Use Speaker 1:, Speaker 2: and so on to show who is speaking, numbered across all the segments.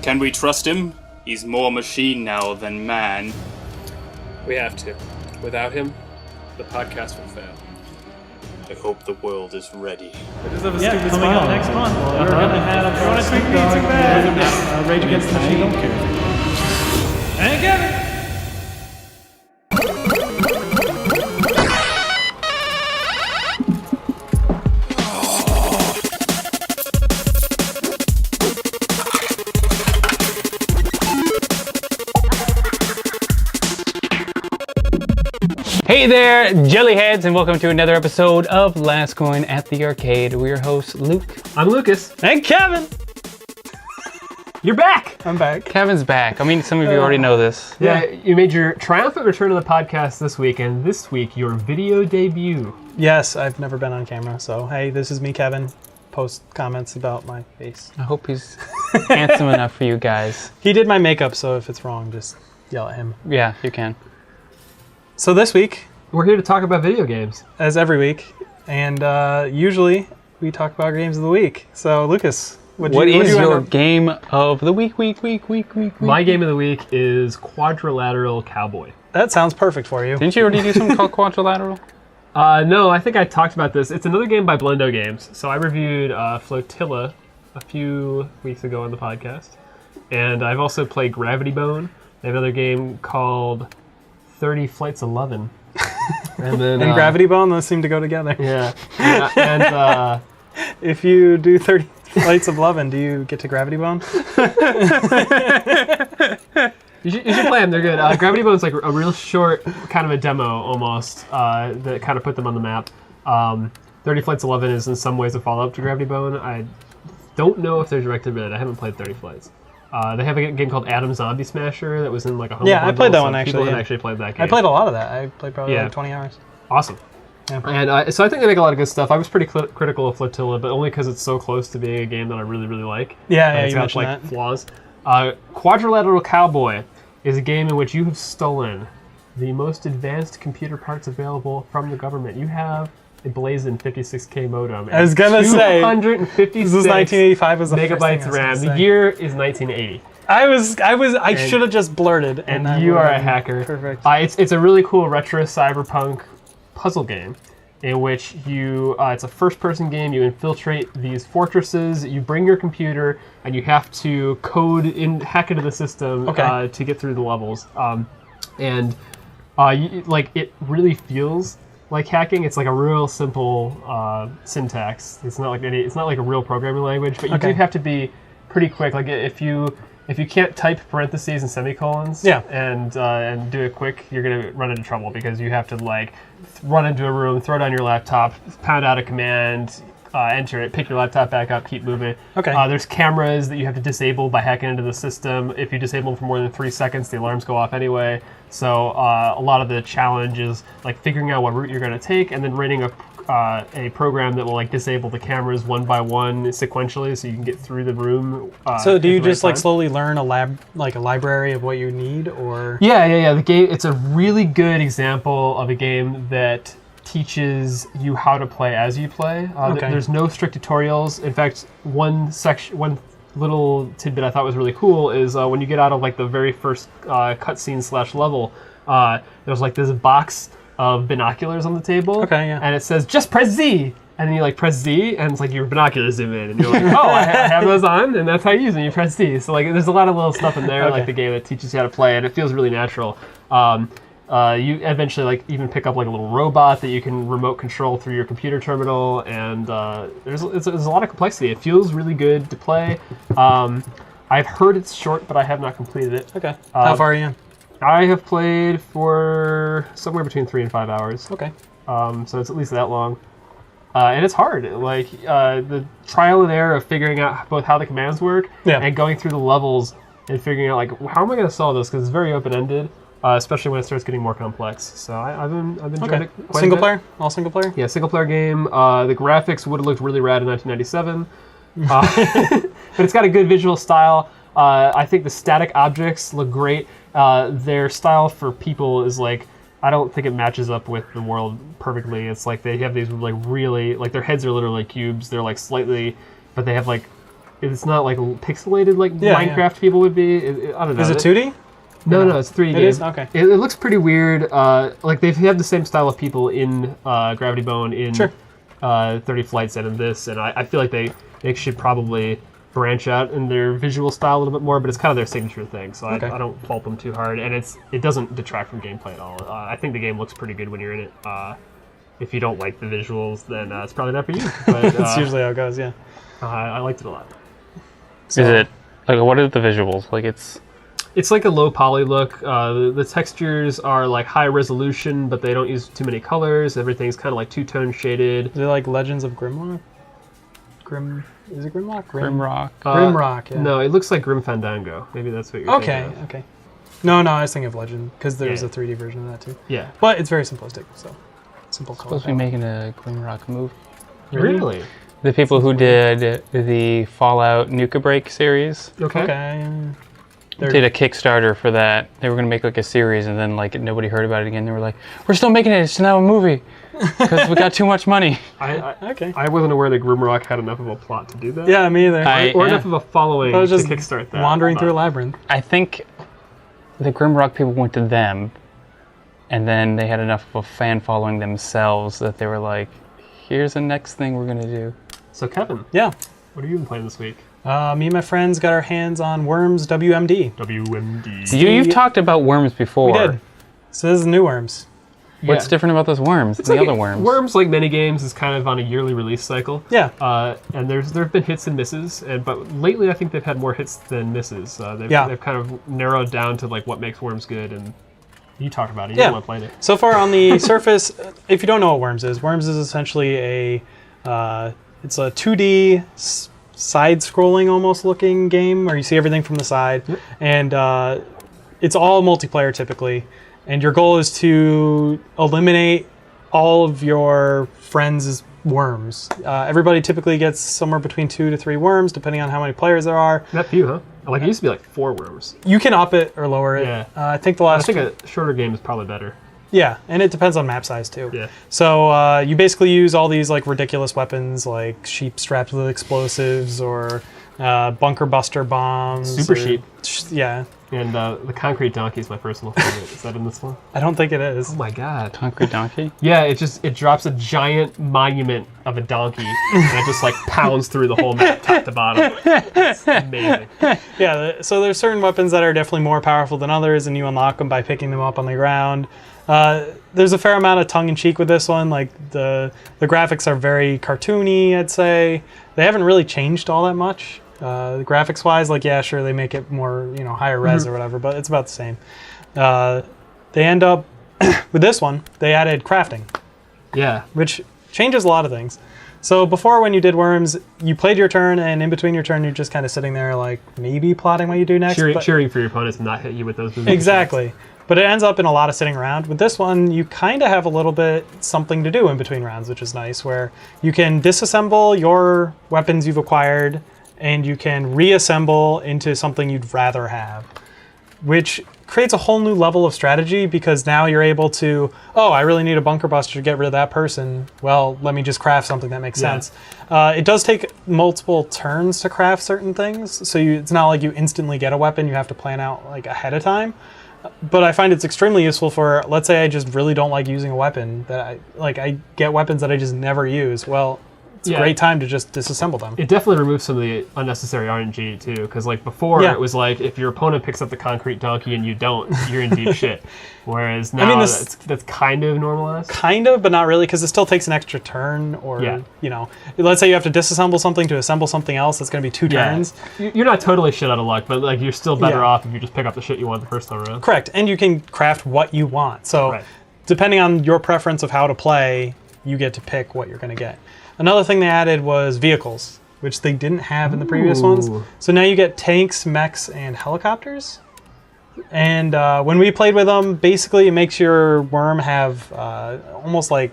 Speaker 1: Can we trust him? He's more machine now than man.
Speaker 2: We have to. Without him, the podcast will fail.
Speaker 1: I hope the world is ready.
Speaker 3: Coming up next month, we're going to have Snoop Dogg, Rage Against the Machine. And Kevin!
Speaker 4: Hey there, Jellyheads, and welcome to another episode of Last Coin at the Arcade. We're your hosts, Luke.
Speaker 3: I'm Lucas.
Speaker 4: And Kevin!
Speaker 3: You're back!
Speaker 5: I'm back.
Speaker 4: Kevin's back. I mean, some of you already know this.
Speaker 3: Yeah, you made your triumphant return to the podcast this week, and this week, your video debut.
Speaker 5: Yes, I've never been on camera, so hey, this is me, Kevin. Post comments about my face.
Speaker 4: I hope he's handsome enough for you guys.
Speaker 5: He did my makeup, so if it's wrong, just yell at him.
Speaker 4: Yeah, you can.
Speaker 5: So this week,
Speaker 3: We're here to talk about video games.
Speaker 5: as every week, and usually we talk about games of the week. So Lucas,
Speaker 4: What is your game of the week?
Speaker 3: My game of the week is Quadrilateral Cowboy.
Speaker 5: That sounds perfect for you.
Speaker 4: Didn't you already do something called Quadrilateral?
Speaker 3: No, I think I talked about this. It's another game by Blendo Games. So I reviewed Flotilla a few weeks ago on the podcast. And I've also played Gravity Bone. They have another game called 30 Flights 11. And then
Speaker 5: And Gravity Bone, those seem to go together.
Speaker 3: Yeah. And
Speaker 5: If you do 30 Flights of Lovin', do you get to Gravity Bone?
Speaker 3: you should play them. They're good. Gravity Bone's like a real short, kind of a demo almost, that kind of put them on the map. 30 Flights 11 is in some ways a follow-up to Gravity Bone. I don't know if they're directed at it. I haven't played 30 Flights. They have a game called Atom Zombie Smasher that was in like a humble
Speaker 5: Yeah, I played that one
Speaker 3: People
Speaker 5: actually.
Speaker 3: have actually played that game.
Speaker 5: I played a lot of that. I played probably
Speaker 3: Yeah.
Speaker 5: like 20 hours.
Speaker 3: Awesome.
Speaker 5: Yeah.
Speaker 3: And so I think they make a lot of good stuff. I was pretty critical of Flotilla, but only because it's so close to being a game that I really, really like.
Speaker 5: Yeah,
Speaker 3: And
Speaker 5: yeah,
Speaker 3: it's
Speaker 5: you
Speaker 3: got
Speaker 5: mentioned
Speaker 3: like
Speaker 5: that.
Speaker 3: flaws. Quadrilateral Cowboy is a game in which you have stolen the most advanced computer parts available from the government. You have a blazing 56K modem.
Speaker 5: I was gonna say,
Speaker 3: 256
Speaker 5: This was 1985 was the first thing I
Speaker 3: megabytes
Speaker 5: was gonna
Speaker 3: RAM. The
Speaker 5: say.
Speaker 3: year is 1980.
Speaker 5: I should have just blurted.
Speaker 3: And
Speaker 5: I
Speaker 3: you
Speaker 5: would've
Speaker 3: are a
Speaker 5: been
Speaker 3: hacker.
Speaker 5: Perfect.
Speaker 3: It's a really cool retro cyberpunk puzzle game in which you it's a first-person game. You infiltrate these fortresses. You bring your computer and you have to hack into the system
Speaker 5: Okay.
Speaker 3: to get through the levels. It really feels like hacking. It's like a real simple syntax. It's not like a real programming language, but you do have to be pretty quick. Like if you can't type parentheses and semicolons and do it quick, you're gonna run into trouble because you have to like run into a room, throw down your laptop, pound out a command, enter it, pick your laptop back up, keep moving.
Speaker 5: Okay.
Speaker 3: There's cameras that you have to disable by hacking into the system. If you disable them for more than 3 seconds, the alarms go off anyway. So a lot of the challenge is like figuring out what route you're going to take and then writing a program that will like disable the cameras one by one sequentially so you can get through the room.
Speaker 5: So do you
Speaker 3: at the
Speaker 5: just
Speaker 3: right
Speaker 5: like
Speaker 3: time.
Speaker 5: slowly learn a library of what you need, or?
Speaker 3: Yeah. The game, it's a really good example of a game that teaches you how to play as you play.
Speaker 5: Okay.
Speaker 3: There's no strict tutorials. In fact, one little tidbit I thought was really cool is when you get out of like the very first cutscene / level, there's like this box of binoculars on the table.
Speaker 5: Okay, yeah.
Speaker 3: And it says, just press Z. And then you like press Z, and it's like your binoculars zoom in, and you're like, oh, I have those on, and that's how you use them. You press Z. So like, there's a lot of little stuff in there,
Speaker 5: Okay.
Speaker 3: like the game that teaches you how to play, and it feels really natural. You eventually like even pick up like a little robot that you can remote control through your computer terminal, and there's a lot of complexity. It feels really good to play. I've heard it's short, but I have not completed it.
Speaker 5: Okay. How far are you in?
Speaker 3: I have played for somewhere between 3 and 5 hours.
Speaker 5: Okay.
Speaker 3: So it's at least that long. And it's hard. Like the trial and error of figuring out both how the commands work and going through the levels and figuring out like how am I going to solve this, because it's very open-ended, especially when it starts getting more complex. So I've enjoyed it quite
Speaker 5: Single
Speaker 3: a bit.
Speaker 5: player? All single player?
Speaker 3: Yeah, single player game. The graphics would have looked really rad in 1997, but it's got a good visual style. I think the static objects look great. Their style for people is like, I don't think it matches up with the world perfectly. It's like they have these like really, like their heads are literally cubes. They're like slightly, but they have like it's not like pixelated like
Speaker 5: Yeah,
Speaker 3: Minecraft people would be. I don't know.
Speaker 5: Is it 2D?
Speaker 3: No, it's 3D.
Speaker 5: It is? Okay.
Speaker 3: It looks pretty weird. Like they have the same style of people in Gravity Bone, in 30 Flights, and in this, and I feel like they should probably branch out in their visual style a little bit more, but it's kind of their signature thing, so I don't fault them too hard, and it doesn't detract from gameplay at all. I think the game looks pretty good when you're in it. If you don't like the visuals, then it's probably not for you. But
Speaker 5: That's usually how it goes, yeah.
Speaker 3: I liked it a lot.
Speaker 4: So, is it like, what are the visuals? Like
Speaker 3: It's like a low poly look. The textures are like high resolution, but they don't use too many colors. Everything's kind of like two-tone shaded.
Speaker 5: Is it like Legends of Grimlock? Is it Grimlock?
Speaker 4: Grimrock?
Speaker 5: Grimrock, yeah.
Speaker 3: No, it looks like Grim Fandango. Maybe that's what you're thinking of.
Speaker 5: Okay. No, I was thinking of Legend, because there's a 3D version of that too.
Speaker 3: Yeah.
Speaker 5: But it's very simplistic, so simple color.
Speaker 4: Supposed to be making a Grimrock movie.
Speaker 3: Really?
Speaker 4: The people who did the Fallout Nuka Break series
Speaker 3: Okay.
Speaker 4: did a Kickstarter for that. They were going to make like a series, and then like nobody heard about it again. They were like, "We're still making it. It's now a movie because we got too much money."
Speaker 3: I wasn't aware that Grimrock had enough of a plot to do that.
Speaker 5: Yeah, me either.
Speaker 3: Or enough of a following
Speaker 5: I was just
Speaker 3: to kickstart that.
Speaker 5: wandering through a labyrinth.
Speaker 4: I think the Grimrock people went to them, and then they had enough of a fan following themselves that they were like, "Here's the next thing we're going to do."
Speaker 3: So Kevin,
Speaker 5: Yeah.
Speaker 3: what have you been playing this week?
Speaker 5: Me and my friends got our hands on Worms WMD.
Speaker 3: W.M.D.
Speaker 4: You've talked about worms before.
Speaker 5: We did. So this is new Worms.
Speaker 4: What's
Speaker 3: Yeah.
Speaker 4: different about those worms than the
Speaker 3: like
Speaker 4: other worms?
Speaker 3: Worms, like many games, is kind of on a yearly release cycle.
Speaker 5: Yeah.
Speaker 3: And there have been hits and misses, but lately I think they've had more hits than misses. They've kind of narrowed down to like what makes Worms good, and you talked about it. You
Speaker 5: Yeah.
Speaker 3: want to play it.
Speaker 5: So far on the surface, if you don't know what Worms is essentially it's a 2D side-scrolling almost looking game where you see everything from the side, and it's all multiplayer typically, and your goal is to eliminate all of your friends' worms. Everybody typically gets somewhere between 2 to 3 worms depending on how many players there are.
Speaker 3: Not few, huh? Like it used to be like 4 worms.
Speaker 5: You can up it or lower it.
Speaker 3: Yeah.
Speaker 5: I think
Speaker 3: I think a shorter game is probably better.
Speaker 5: Yeah, and it depends on map size too.
Speaker 3: Yeah.
Speaker 5: So you basically use all these like ridiculous weapons, like sheep strapped with explosives, or bunker buster bombs.
Speaker 3: Super sheep.
Speaker 5: Yeah.
Speaker 3: And the concrete donkey is my personal favorite. Is that in this one?
Speaker 5: I don't think it is.
Speaker 3: Oh my god.
Speaker 4: Concrete donkey?
Speaker 3: Yeah, it drops a giant monument of a donkey and it just like pounds through the whole map top to bottom. It's amazing.
Speaker 5: Yeah, so there's certain weapons that are definitely more powerful than others, and you unlock them by picking them up on the ground. There's a fair amount of tongue-in-cheek with this one. Like the graphics are very cartoony, I'd say. They haven't really changed all that much. Graphics-wise, like, yeah, sure, they make it more, higher res or whatever, but it's about the same. They end up, with this one, they added crafting,
Speaker 3: Yeah.
Speaker 5: which changes a lot of things. So before, when you did Worms, you played your turn, and in between your turn, you're just kind of sitting there, like, maybe plotting what you do next.
Speaker 3: Cheering for your opponents and not hit you with those moves.
Speaker 5: Exactly. But it ends up in a lot of sitting around. With this one, you kind of have a little bit something to do in between rounds, which is nice, where you can disassemble your weapons you've acquired, and you can reassemble into something you'd rather have, which creates a whole new level of strategy, because now you're able to, I really need a bunker buster to get rid of that person. Well, let me just craft something that makes sense. It does take multiple turns to craft certain things, so it's not like you instantly get a weapon. You have to plan out like ahead of time. But I find it's extremely useful for, let's say I just really don't like using a weapon, that I get weapons that I just never use. Well, it's a great time to just disassemble them.
Speaker 3: It definitely removes some of the unnecessary RNG too, because like before it was like if your opponent picks up the concrete donkey and you don't, you're in deep shit. Whereas now that's kind of normalized.
Speaker 5: Kind of, but not really, because it still takes an extra turn, or let's say you have to disassemble something to assemble something else. That's going to be 2 turns.
Speaker 3: You're not totally shit out of luck, but like you're still better off if you just pick up the shit you want the first time around.
Speaker 5: Correct, and you can craft what you want. So depending on your preference of how to play, you get to pick what you're going to get. Another thing they added was vehicles, which they didn't have in the previous ones. So now you get tanks, mechs, and helicopters. And when we played with them, basically it makes your worm have almost like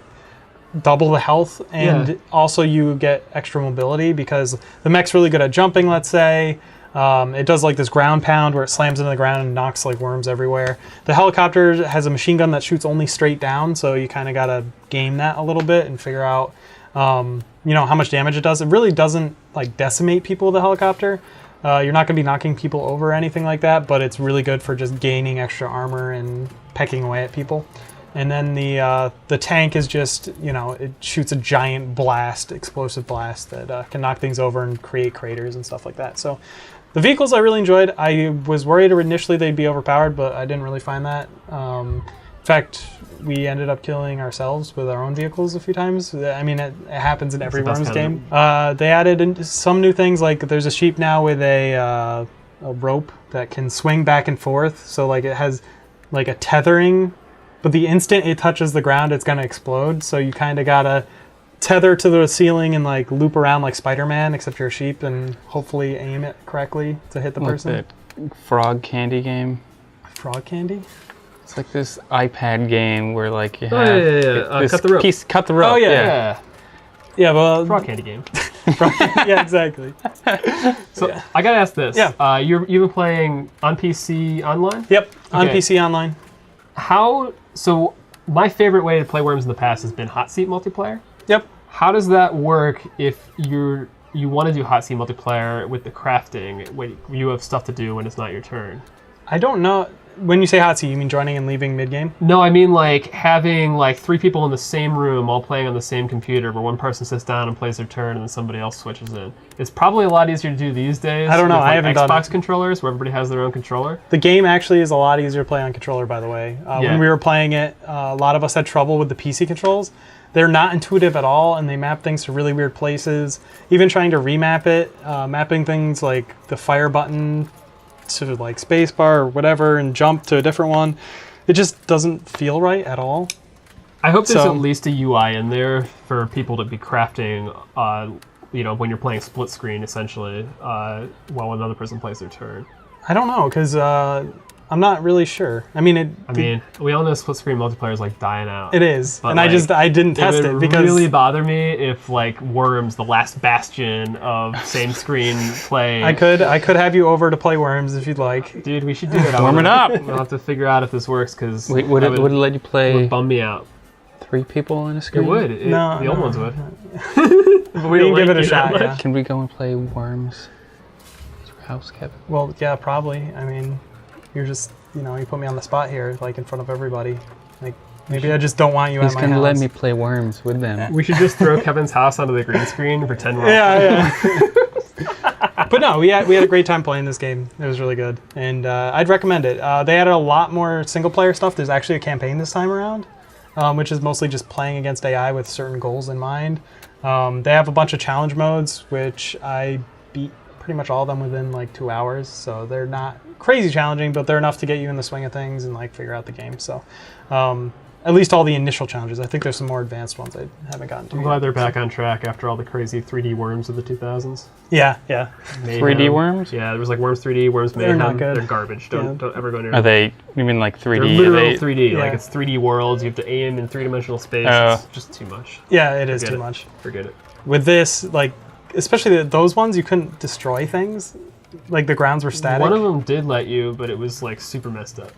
Speaker 5: double the health, and also you get extra mobility, because the mech's really good at jumping, let's say. It does like this ground pound where it slams into the ground and knocks like worms everywhere. The helicopter has a machine gun that shoots only straight down, so you kind of got to game that a little bit and figure out, how much damage it does. It really doesn't like decimate people with the helicopter. You're not going to be knocking people over or anything like that, but it's really good for just gaining extra armor and pecking away at people. And then the tank is just, it shoots a giant explosive blast that can knock things over and create craters and stuff like that. So the vehicles I really enjoyed. I was worried initially they'd be overpowered, but I didn't really find that. In fact, we ended up killing ourselves with our own vehicles a few times. I mean, it happens in every Worms game. They added in some new things, like there's a sheep now with a rope that can swing back and forth. So like it has like a tethering, but the instant it touches the ground, it's going to explode. So you kind of got to tether to the ceiling and like loop around like Spider-Man, except you're a sheep, and hopefully aim it correctly to hit the person.
Speaker 4: That frog candy game.
Speaker 5: Frog candy?
Speaker 4: It's like this iPad game where like you have this
Speaker 3: cut the rope.
Speaker 4: Cut the rope.
Speaker 5: Oh yeah. Yeah, well,
Speaker 3: Frog candy game.
Speaker 5: Yeah, exactly.
Speaker 3: So I gotta ask this.
Speaker 5: Yeah.
Speaker 3: You've been playing on PC online?
Speaker 5: Yep, on
Speaker 3: Okay.
Speaker 5: PC online.
Speaker 3: So my favorite way to play Worms in the past has been hot seat multiplayer.
Speaker 5: Yep.
Speaker 3: How does that work if you want to do hot seat multiplayer with the crafting when you have stuff to do when it's not your turn?
Speaker 5: I don't know. When you say hot seat, you mean joining and leaving mid-game?
Speaker 3: No, I mean like having like 3 people in the same room all playing on the same computer where one person sits down and plays their turn and then somebody else switches in. It's probably a lot easier to do these days.
Speaker 5: I don't know.
Speaker 3: With, like,
Speaker 5: I haven't done
Speaker 3: Xbox
Speaker 5: it.
Speaker 3: controllers where everybody has their own controller.
Speaker 5: The game actually is a lot easier to play on controller, by the way. When we were playing it, a lot of us had trouble with the PC controls. They're not intuitive at all, and they map things to really weird places. Even trying to remap it, mapping things like the fire button to like spacebar or whatever and jump to a different one, it just doesn't feel right at all.
Speaker 3: I hope there's at least a UI in there for people to be crafting, when you're playing split screen, essentially, while another person plays their turn.
Speaker 5: I don't know, because I'm not really sure. I mean,
Speaker 3: we all know split screen multiplayer is like dying out.
Speaker 5: it is,
Speaker 3: But,
Speaker 5: and I didn't test
Speaker 3: it
Speaker 5: it
Speaker 3: would
Speaker 5: because
Speaker 3: really bother me if like Worms, the last bastion of same screen play.
Speaker 5: I could have you over to play Worms if you'd like.
Speaker 3: Dude, we should do it.
Speaker 4: Warm it up.
Speaker 3: We'll have to figure out if this works because
Speaker 4: Wait, would it let you
Speaker 3: it
Speaker 4: play
Speaker 3: would bum me out.
Speaker 4: 3 people on a
Speaker 3: It
Speaker 4: screen?
Speaker 3: would. The old ones would. But
Speaker 5: We can give it a
Speaker 3: you that
Speaker 5: shot.
Speaker 3: much.
Speaker 5: Yeah.
Speaker 4: Can we go and play Worms? Is your house, Kevin?
Speaker 5: Well, yeah, probably. I mean, you're just you put me on the spot here, like in front of everybody. Like maybe I just don't want you
Speaker 4: He's
Speaker 5: at my
Speaker 4: gonna
Speaker 5: house.
Speaker 4: let me play Worms with them.
Speaker 3: We should just throw Kevin's house onto the green screen and pretend we're
Speaker 5: But no, we had a great time playing this game. It was really good, and I'd recommend it. They added a lot more single player stuff. There's actually a campaign this time around, which is mostly just playing against AI with certain goals in mind. They have a bunch of challenge modes, which I beat pretty much all of them within like 2 hours. So they're not crazy challenging, but they're enough to get you in the swing of things and like figure out the game. So at least all the initial challenges. I think there's some more advanced ones I haven't gotten to
Speaker 3: I'm
Speaker 5: yet.
Speaker 3: glad they're back on track after all the crazy 3D Worms of the 2000s.
Speaker 5: Yeah.
Speaker 3: Mayhem.
Speaker 4: 3D Worms?
Speaker 3: Yeah, there was like Worms 3D, Worms
Speaker 5: They're
Speaker 3: Mayhem.
Speaker 5: not good.
Speaker 3: They're garbage. Don't ever go near
Speaker 4: Are
Speaker 3: them.
Speaker 4: they, you mean like 3D?
Speaker 3: They're
Speaker 4: Are
Speaker 3: literal
Speaker 4: they,
Speaker 3: 3D.
Speaker 5: Yeah.
Speaker 3: Like it's 3D worlds. You have to aim in 3-dimensional space.
Speaker 4: Oh.
Speaker 3: It's just too much.
Speaker 5: Yeah, it is
Speaker 3: Forget
Speaker 5: too
Speaker 3: it.
Speaker 5: much.
Speaker 3: Forget it.
Speaker 5: With this, like, especially those ones, you couldn't destroy things. Like the grounds were static.
Speaker 3: One of them did let you, but it was like super messed up.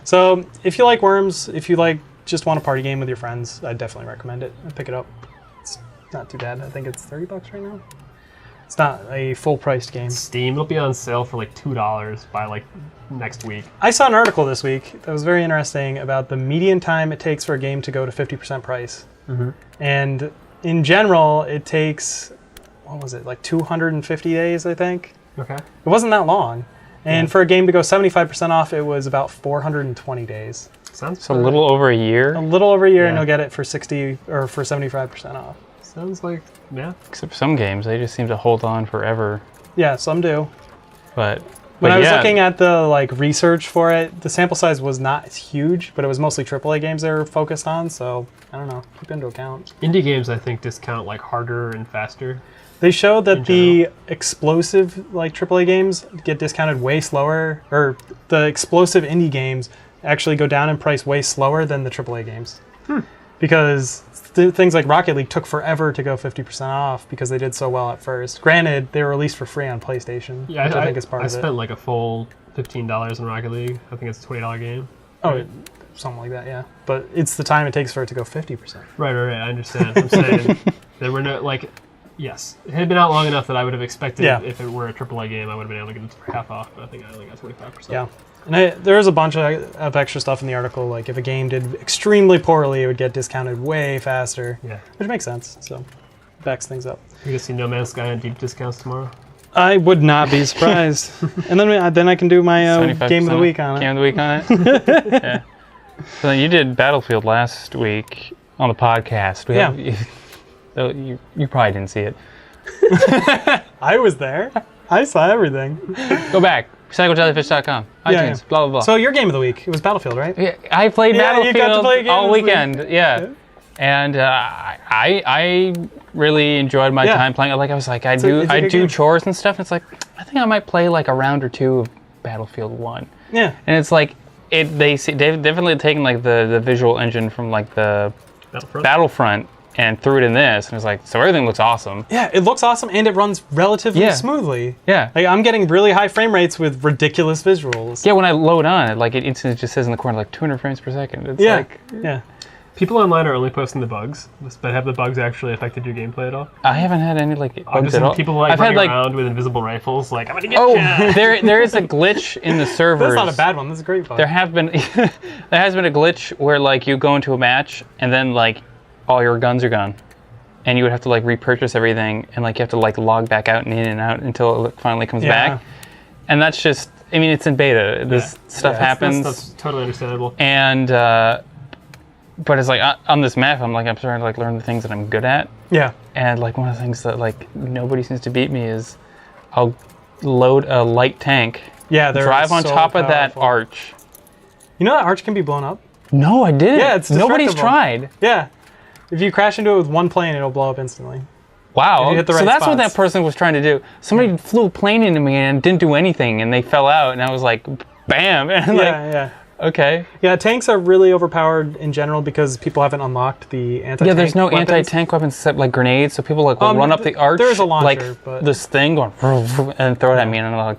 Speaker 5: So if you like Worms, if you just want a party game with your friends, I'd definitely recommend it. Pick it up. It's not too bad. I think it's $30 right now. It's not a full-priced game.
Speaker 3: Steam, it'll be on sale for like $2 by like next week.
Speaker 5: I saw an article this week that was very interesting about the median time it takes for a game to go to 50% price.
Speaker 3: Mm-hmm.
Speaker 5: And in general, it takes, what was it, like 250 days, I think?
Speaker 3: Okay.
Speaker 5: It wasn't that long. And for a game to go 75% off, it was about 420 days.
Speaker 3: Sounds
Speaker 4: it's a little over a year?
Speaker 5: A little over a year, and
Speaker 3: Yeah.
Speaker 5: you'll get it for 60 or for 75% off.
Speaker 3: Sounds like, yeah.
Speaker 4: Except some games, they just seem to hold on forever.
Speaker 5: Yeah, some do.
Speaker 4: But
Speaker 5: When I was
Speaker 4: yeah,
Speaker 5: looking at the research for it, the sample size was not huge, but it was mostly AAA games they were focused on. So I don't know, keep into account.
Speaker 3: Indie games, I think, discount like harder and faster.
Speaker 5: They showed that
Speaker 3: In
Speaker 5: the explosive AAA games get discounted way slower, or the explosive indie games actually go down in price way slower than the AAA games. because things like Rocket League took forever to go 50% off because they did so well at first. Granted, they were released for free on PlayStation, which I think is part of it.
Speaker 3: I spent like a full $15 in Rocket League. I think it's a $20 game.
Speaker 5: Oh, something like that, yeah. But it's the time it takes for it to go 50%.
Speaker 3: Right. I understand. I'm saying there were no, like, yes. It had been out long enough that I would have expected if it were a AAA game, I would have been able to get it for half off, but I think I only got 25%.
Speaker 5: Yeah. And there is a bunch of extra stuff in the article, like if a game did extremely poorly, it would get discounted way faster. Yeah. Which makes sense, so backs things up.
Speaker 3: You're going to see No Man's Sky on deep discounts tomorrow?
Speaker 5: I would not be surprised. And then I can do my Game of the Week on it.
Speaker 4: Game of the Week on it? Yeah. So you did Battlefield last week on the podcast. You probably didn't see it.
Speaker 5: I was there. I saw everything.
Speaker 4: Go back. RecycledJellyfish.com. iTunes. Blah, blah, blah.
Speaker 5: So your Game of the Week, it was Battlefield, right?
Speaker 4: Yeah, I played Battlefield
Speaker 5: you got to play
Speaker 4: all weekend. Yeah. And I really enjoyed my time playing it. Like I was like, I do chores and stuff. And it's like, I think I might play like a round or two of Battlefield 1.
Speaker 5: Yeah.
Speaker 4: And it's like, they've definitely taken like the visual engine from like the Battlefront and threw it in this, and it's like, so everything looks awesome.
Speaker 5: Yeah, it looks awesome, and it runs relatively smoothly.
Speaker 4: Yeah.
Speaker 5: Like, I'm getting really high frame rates with ridiculous visuals.
Speaker 4: Yeah, when I load on it, like it instantly just says in the corner like 200 frames per second. It's like...
Speaker 5: Yeah.
Speaker 3: People online are only posting the bugs, but have the bugs actually affected your gameplay at all?
Speaker 4: I haven't had any like bugs at all.
Speaker 3: People like running around with invisible rifles, like, I'm gonna get
Speaker 4: you. there is a glitch in the servers.
Speaker 5: That's not a bad one. That's a great bug.
Speaker 4: There has been a glitch where like you go into a match and then like all your guns are gone, and you would have to like repurchase everything, and like you have to like log back out and in and out until it finally comes back. And that's just, I mean, it's in beta. This stuff happens.
Speaker 3: That's totally understandable.
Speaker 4: And but it's like on this map, I'm starting to like learn the things that I'm good at.
Speaker 5: Yeah.
Speaker 4: And like one of the things that like nobody seems to beat me is I'll load a light tank.
Speaker 5: Yeah,
Speaker 4: drive on top of that arch.
Speaker 5: You know that arch can be blown up?
Speaker 4: No, I didn't.
Speaker 5: Yeah, it's
Speaker 4: nobody's tried.
Speaker 5: Yeah. If you crash into it with one plane, it'll blow up instantly.
Speaker 4: Wow. So that's what that person was trying to do. Somebody flew a plane into me and didn't do anything, and they fell out, and I was like, bam. And okay.
Speaker 5: Yeah, tanks are really overpowered in general because people haven't unlocked the anti-tank
Speaker 4: Yeah, there's no
Speaker 5: weapons.
Speaker 4: anti-tank weapons except like grenades, so people like will run up the arch.
Speaker 5: There's a launcher,
Speaker 4: like
Speaker 5: but
Speaker 4: this thing going and throw it at me, and I'm like,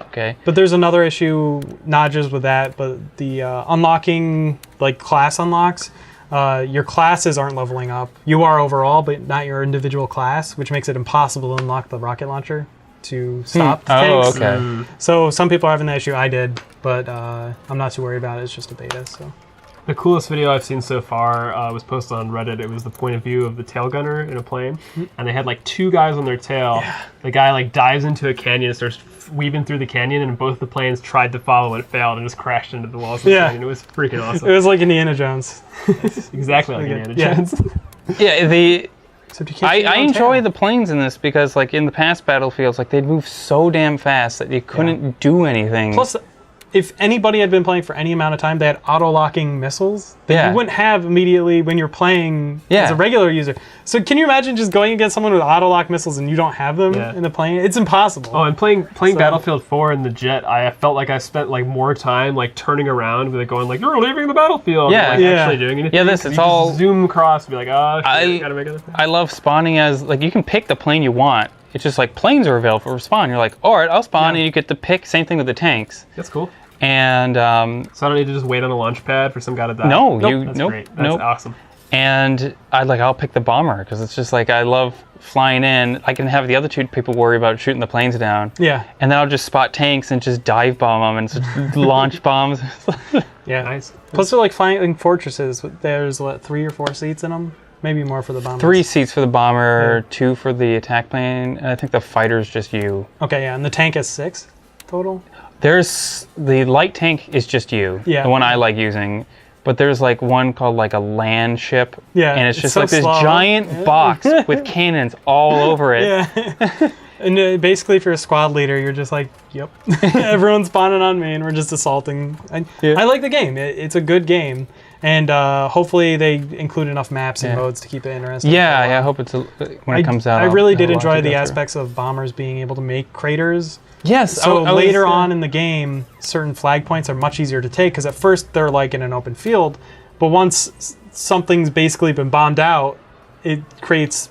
Speaker 4: okay.
Speaker 5: But there's another issue, not just with that, but the unlocking like class unlocks. Your classes aren't leveling up. You are overall, but not your individual class, which makes it impossible to unlock the rocket launcher to stop the tanks.
Speaker 4: Oh, okay.
Speaker 5: So some people are having that issue. I did, but I'm not too worried about it. It's just a beta. So
Speaker 3: the coolest video I've seen so far was posted on Reddit. It was the point of view of the tail gunner in a plane, and they had like two guys on their tail. Yeah. The guy like dives into a canyon and starts weaving through the canyon, and both the planes tried to follow and failed and just crashed into the walls of the canyon. It was freaking awesome.
Speaker 5: It was like Indiana Jones.
Speaker 3: Exactly like Indiana Jones.
Speaker 4: Yeah, I enjoy the planes in this because like in the past Battlefields, like they'd move so damn fast that you couldn't do anything.
Speaker 5: Plus, if anybody had been playing for any amount of time, they had auto-locking missiles that you wouldn't have immediately when you're playing as a regular user. So can you imagine just going against someone with auto-lock missiles and you don't have them in the plane? It's impossible.
Speaker 3: Oh, and playing Battlefield 4 in the jet, I felt like I spent like more time like turning around, like going like, you're leaving the battlefield.
Speaker 4: Yeah.
Speaker 3: And, like, actually doing anything.
Speaker 4: Yeah, it's all...
Speaker 3: Just zoom across and be like, oh, shit, gotta make it.
Speaker 4: I love spawning as, like, you can pick the plane you want. It's just like planes are available for spawn. You're like, all right, I'll spawn, and you get to pick. Same thing with the tanks.
Speaker 3: That's cool.
Speaker 4: And
Speaker 3: so I don't need to just wait on a launch pad for some guy to die.
Speaker 4: No,
Speaker 3: That's great. That's awesome.
Speaker 4: And I'll pick the bomber because it's just like I love flying in. I can have the other two people worry about shooting the planes down.
Speaker 5: Yeah.
Speaker 4: And then I'll just spot tanks and just dive bomb them and just launch bombs.
Speaker 3: Yeah, nice.
Speaker 5: Plus, they're like flying fortresses. There's 3 or 4 seats in them. Maybe more for the bomber.
Speaker 4: 3 seats for the bomber, 2 for the attack plane, and I think the fighter's just you.
Speaker 5: Okay, yeah, and the tank has 6 total.
Speaker 4: There's the light tank is just you.
Speaker 5: Yeah.
Speaker 4: The one I like using. But there's like one called like a land ship.
Speaker 5: Yeah.
Speaker 4: And it's just
Speaker 5: so
Speaker 4: like this
Speaker 5: slow.
Speaker 4: giant box with cannons all over it.
Speaker 5: Yeah. And basically, if you're a squad leader, you're just like, yep, everyone's spawning on me, and we're just assaulting. I like the game. It's a good game, and hopefully they include enough maps and modes to keep it interesting.
Speaker 4: Yeah, I hope when it comes out.
Speaker 5: I really did enjoy the aspects of bombers being able to make craters.
Speaker 4: Yes.
Speaker 5: So later on in the game, certain flag points are much easier to take because at first they're like in an open field, but once something's basically been bombed out, it creates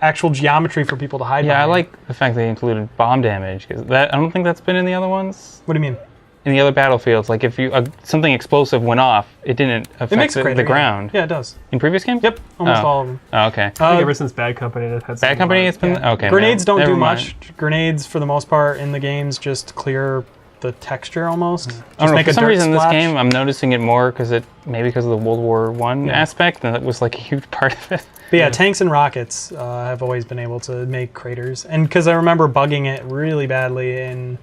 Speaker 5: actual geometry for people to hide
Speaker 4: Yeah, I
Speaker 5: behind.
Speaker 4: like the fact they included bomb damage, because I don't think that's been in the other ones.
Speaker 5: What do you mean?
Speaker 4: In the other battlefields, like if you something explosive went off, it didn't
Speaker 5: It makes
Speaker 4: affect
Speaker 5: a crater,
Speaker 4: the
Speaker 5: yeah.
Speaker 4: ground.
Speaker 5: Yeah, it does.
Speaker 4: In previous games?
Speaker 5: Yep, almost
Speaker 4: Oh.
Speaker 5: all of them.
Speaker 4: Oh, okay.
Speaker 3: I think ever since Bad Company, they've had
Speaker 4: Bad
Speaker 3: something
Speaker 4: Company,
Speaker 3: like-
Speaker 4: it's been okay.
Speaker 5: Grenades don't
Speaker 4: never
Speaker 5: do
Speaker 4: mind.
Speaker 5: much. Grenades, for the most part, in the games, just clear the texture almost.
Speaker 4: I don't
Speaker 5: Just
Speaker 4: know,
Speaker 5: make
Speaker 4: for
Speaker 5: a
Speaker 4: some
Speaker 5: dirt
Speaker 4: reason
Speaker 5: splash.
Speaker 4: this game I'm noticing it more because because of the World War I aspect, and that was like a huge part of it.
Speaker 5: But yeah, tanks and rockets have always been able to make craters, and because I remember bugging it really badly in.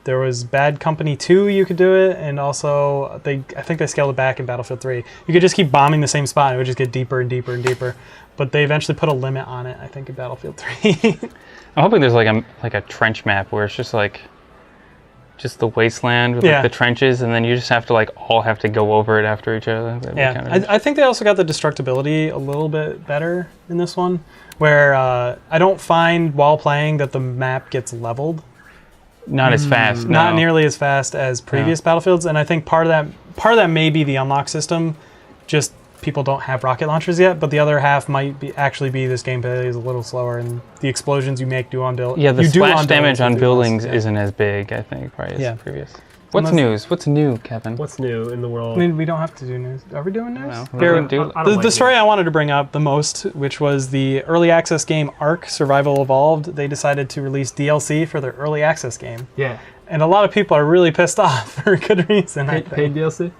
Speaker 5: There was Bad Company 2, you could do it, and also I think they scaled it back in Battlefield 3. You could just keep bombing the same spot, and it would just get deeper and deeper and deeper. But they eventually put a limit on it, I think, in Battlefield 3.
Speaker 4: I'm hoping there's like a trench map where it's just the wasteland with like the trenches, and then you just have to all have to go over it after each other. That'd be
Speaker 5: Yeah,
Speaker 4: kind of
Speaker 5: I think they also got the destructibility a little bit better in this one, where I don't find while playing that the map gets leveled.
Speaker 4: not as fast.
Speaker 5: Not
Speaker 4: no.
Speaker 5: nearly as fast as previous Battlefields, and I think part of that may be the unlock system. Just people don't have rocket launchers yet, but the other half might actually be this gameplay is a little slower, and the explosions you make do on build.
Speaker 4: Yeah, the
Speaker 5: you do
Speaker 4: splash
Speaker 5: on
Speaker 4: damage on
Speaker 5: do
Speaker 4: buildings
Speaker 5: less, yeah.
Speaker 4: isn't as big, I think, probably as previous. What's
Speaker 5: Unless-
Speaker 4: news? What's new, Kevin?
Speaker 3: What's new in the world?
Speaker 5: I mean, we don't have to do news. Are we doing news?
Speaker 4: No, we
Speaker 5: Here-
Speaker 4: didn't do-
Speaker 3: I don't
Speaker 5: The
Speaker 3: like
Speaker 5: story
Speaker 3: news.
Speaker 5: I wanted to bring up the most, which was the early access game Ark Survival Evolved. They decided to release DLC for their early access game.
Speaker 3: Yeah.
Speaker 5: And a lot of people are really pissed off for a good reason. I
Speaker 3: Paid
Speaker 5: think.
Speaker 3: DLC?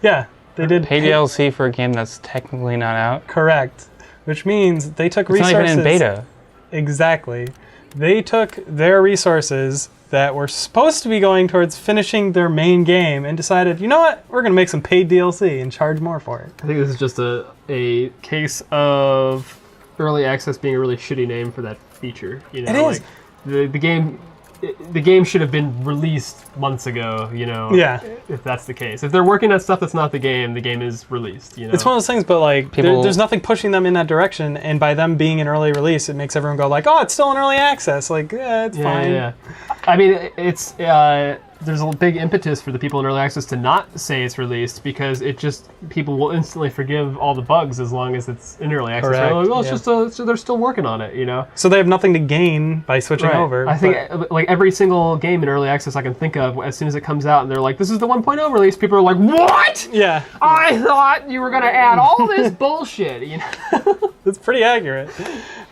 Speaker 5: Yeah, they did.
Speaker 4: Pay DLC for a game that's technically not out.
Speaker 5: Correct. Which means they took
Speaker 4: It's
Speaker 5: resources.
Speaker 4: not even in beta.
Speaker 5: Exactly. They took their resources that were supposed to be going towards finishing their main game and decided, you know what, we're going to make some paid DLC and charge more for it.
Speaker 3: I think this is just a case of early access being a really shitty name for that feature. You know,
Speaker 5: It is.
Speaker 3: Like the game should have been released months ago. You know.
Speaker 5: Yeah.
Speaker 3: If that's the case, if they're working on stuff that's not the game is released. You know.
Speaker 5: It's one of those things, but like
Speaker 4: People-
Speaker 5: there's nothing pushing them in that direction, and by them being an early release, it makes everyone go like, "Oh, it's still in early access." Like, it's fine.
Speaker 3: Yeah. I mean, it's there's a big impetus for the people in early access to not say it's released because people will instantly forgive all the bugs as long as it's in early access.
Speaker 5: Correct,
Speaker 3: They're like, oh, it's
Speaker 5: yeah.
Speaker 3: just they're still working on it. You know.
Speaker 5: So they have nothing to gain by switching
Speaker 3: Right.
Speaker 5: over.
Speaker 3: I think like every single game in early access I can think of, as soon as it comes out and they're like, this is the 1.0 release, people are like, what?
Speaker 5: yeah,
Speaker 3: I thought you were going to add all this bullshit. You know?
Speaker 5: it's pretty accurate.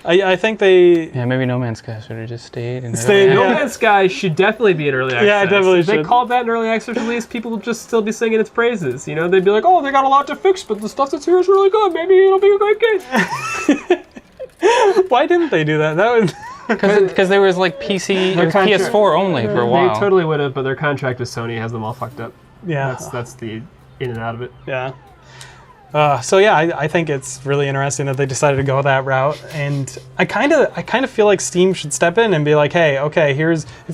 Speaker 5: I think they.
Speaker 4: Yeah, maybe No Man's Sky should have just stayed. And
Speaker 5: Stayed,
Speaker 3: No
Speaker 5: yeah.
Speaker 3: Man's Sky should definitely be in early access.
Speaker 5: Yeah, it definitely
Speaker 3: If they
Speaker 5: should.
Speaker 3: called that an early access release, people would just still be singing its praises. You know, they'd be like, oh, they got a lot to fix, but the stuff that's here is really good. Maybe it'll be a great game.
Speaker 5: Why didn't they do that? That was.
Speaker 4: Because there was like PC, it was
Speaker 3: contract-
Speaker 4: PS4 only for a while.
Speaker 3: They totally would have, but their contract with Sony has them all fucked up.
Speaker 5: Yeah.
Speaker 3: That's the in and out of it.
Speaker 5: Yeah. So yeah, I think it's really interesting that they decided to go that route, and I kind of feel like Steam should step in and be like, hey, okay, if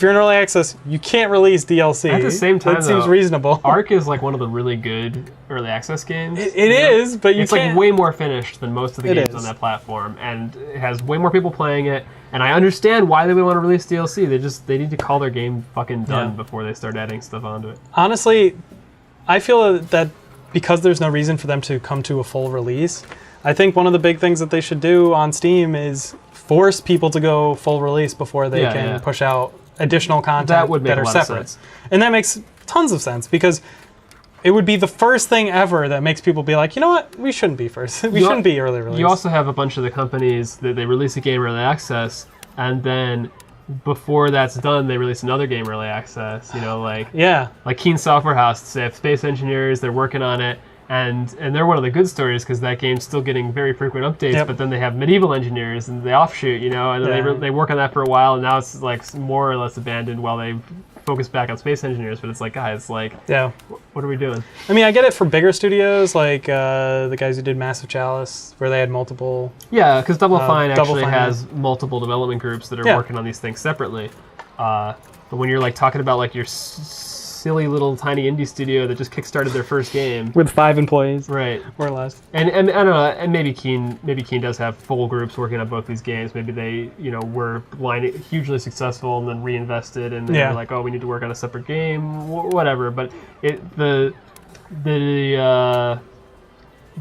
Speaker 5: you're in early access, you can't release DLC.
Speaker 3: At the same time,
Speaker 5: that seems
Speaker 3: though,
Speaker 5: reasonable.
Speaker 3: Ark is like one of the really good early access games.
Speaker 5: It is, but you
Speaker 3: It's
Speaker 5: can't.
Speaker 3: like way more finished than most of the
Speaker 5: It
Speaker 3: games
Speaker 5: is.
Speaker 3: on that platform, and it has way more people playing it. And I understand why they would want to release DLC. They need to call their game fucking done
Speaker 5: Yeah.
Speaker 3: before they start adding stuff onto it.
Speaker 5: Honestly, I feel that because there's no reason for them to come to a full release, I think one of the big things that they should do on Steam is force people to go full release before they can push out additional content
Speaker 3: That would make a
Speaker 5: are
Speaker 3: lot of
Speaker 5: separate.
Speaker 3: sense.
Speaker 5: And that makes tons of sense because it would be the first thing ever that makes people be like, you know what, we shouldn't be first. We shouldn't be early release.
Speaker 3: You also have a bunch of the companies that they release a game early access, and then before that's done, they release another game early access. You know, like Keen Software House. They have Space Engineers. They're working on it, and they're one of the good stories because that game's still getting very frequent updates.
Speaker 5: Yep.
Speaker 3: But then they have Medieval Engineers and they offshoot. You know, and then they work on that for a while, and now it's like more or less abandoned while they focus back on Space Engineers. But it's like, guys, like, what are we doing?
Speaker 5: I mean, I get it for bigger studios like the guys who did Massive Chalice, where they had multiple.
Speaker 3: Yeah, because Double Fine
Speaker 5: Double
Speaker 3: actually
Speaker 5: Fine,
Speaker 3: has multiple development groups that are working on these things separately. But when you're like talking about like your silly little tiny indie studio that just kickstarted their first game,
Speaker 5: With 5 employees,
Speaker 3: right?
Speaker 5: more or less.
Speaker 3: And I don't know, and maybe Keen does have full groups working on both these games. Maybe they were hugely successful and then reinvested, and they're like, oh, we need to work on a separate game, whatever. But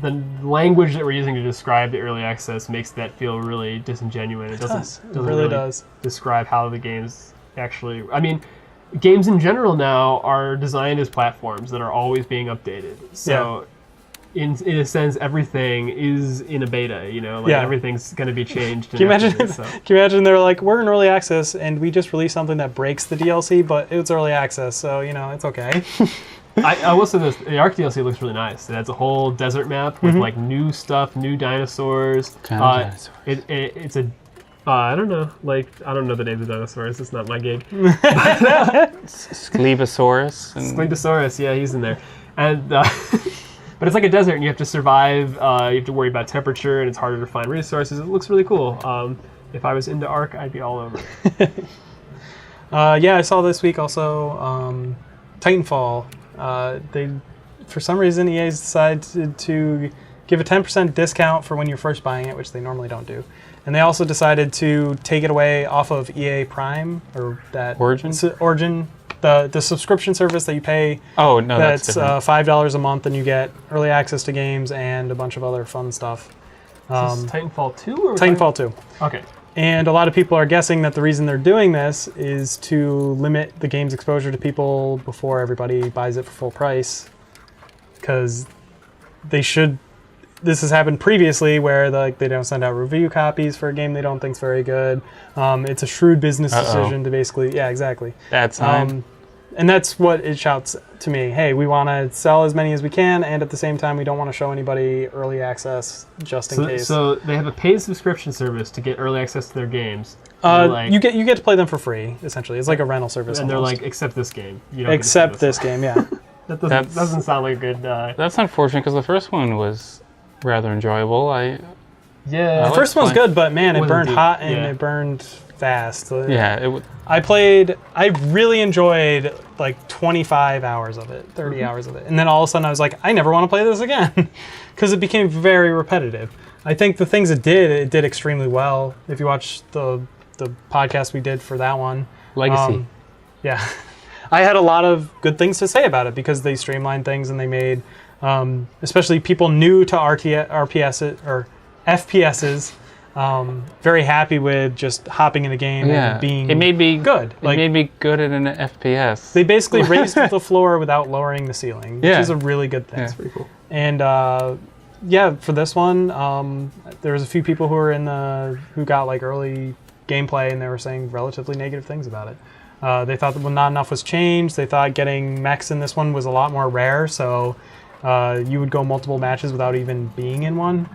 Speaker 3: the language that we're using to describe the early access makes that feel really disingenuous. It doesn't
Speaker 5: really does
Speaker 3: describe how the games actually. I mean, games in general now are designed as platforms that are always being updated. So, in a sense, everything is in a beta. You know, like everything's going to be changed.
Speaker 5: Can you imagine? Can you imagine they're like, we're in early access and we just released something that breaks the DLC, but it's early access, so you know it's okay.
Speaker 3: I will say this: the Ark DLC looks really nice. It has a whole desert map with like new stuff, new dinosaurs.
Speaker 4: Dinosaurs.
Speaker 3: It's a I don't know. Like, I don't know the names of dinosaurs. It's not my gig.
Speaker 4: Sclevosaurus.
Speaker 3: Sclevosaurus, yeah, he's in there. And but it's like a desert, and you have to survive. You have to worry about temperature, and it's harder to find resources. It looks really cool. If I was into Ark, I'd be all over it.
Speaker 5: I saw this week also Titanfall. They, for some reason, EA decided to give a 10% discount for when you're first buying it, which they normally don't do. And they also decided to take it away off of EA Prime, or that
Speaker 4: Origin,
Speaker 5: the subscription service that you pay.
Speaker 4: Oh no,
Speaker 5: that's $5 a month, and you get early access to games and a bunch of other fun stuff.
Speaker 3: Is this Titanfall 2 or
Speaker 5: Titanfall 2?
Speaker 3: Okay.
Speaker 5: And a lot of people are guessing that the reason they're doing this is to limit the game's exposure to people before everybody buys it for full price. Because they should. This has happened previously where they don't send out review copies for a game they don't think's very good. It's a shrewd business decision to basically. Yeah, exactly.
Speaker 4: That's
Speaker 5: and that's what it shouts to me. Hey, we want to sell as many as we can, and at the same time, we don't want to show anybody early access just in case.
Speaker 3: So they have a paid subscription service to get early access to their games.
Speaker 5: You get to play them for free, essentially. It's like a rental service.
Speaker 3: And
Speaker 5: almost.
Speaker 3: They're like, except this game. You don't
Speaker 5: except this game, yeah.
Speaker 3: That doesn't sound like a good.
Speaker 4: That's unfortunate because the first one was rather enjoyable.
Speaker 5: The first one was good, but man, it burned hot and it burned fast.
Speaker 4: Yeah,
Speaker 5: I really enjoyed like 25 hours of it, 30 hours of it. And then all of a sudden I was like, I never want to play this again because it became very repetitive. I think the things it did extremely well. If you watch the podcast we did for that one.
Speaker 4: Legacy.
Speaker 5: I had a lot of good things to say about it because they streamlined things and they made, especially people new to RPS or FPSs, very happy with just hopping in the game and being
Speaker 4: it made me
Speaker 5: good.
Speaker 4: It made me good at an FPS.
Speaker 5: They basically raised the floor without lowering the ceiling, which is a really good thing.
Speaker 3: That's pretty cool.
Speaker 5: And for this one, there was a few people who got like early gameplay, and they were saying relatively negative things about it. They thought that not enough was changed. They thought getting mechs in this one was a lot more rare, so you would go multiple matches without even being in one.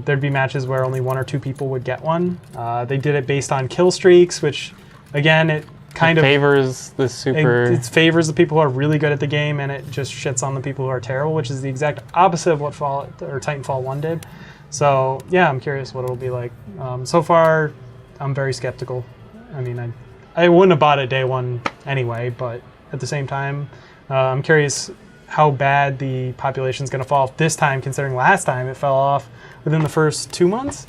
Speaker 5: There'd be matches where only 1 or 2 people would get one. They did it based on kill streaks, which, again, it kind of
Speaker 4: favors the super.
Speaker 5: It favors the people who are really good at the game, and it just shits on the people who are terrible, which is the exact opposite of what Titanfall 1 did. So yeah, I'm curious what it'll be like. So far, I'm very skeptical. I mean, I wouldn't have bought it day one anyway, but at the same time, I'm curious how bad the population's going to fall off this time, considering last time it fell off within the first 2 months.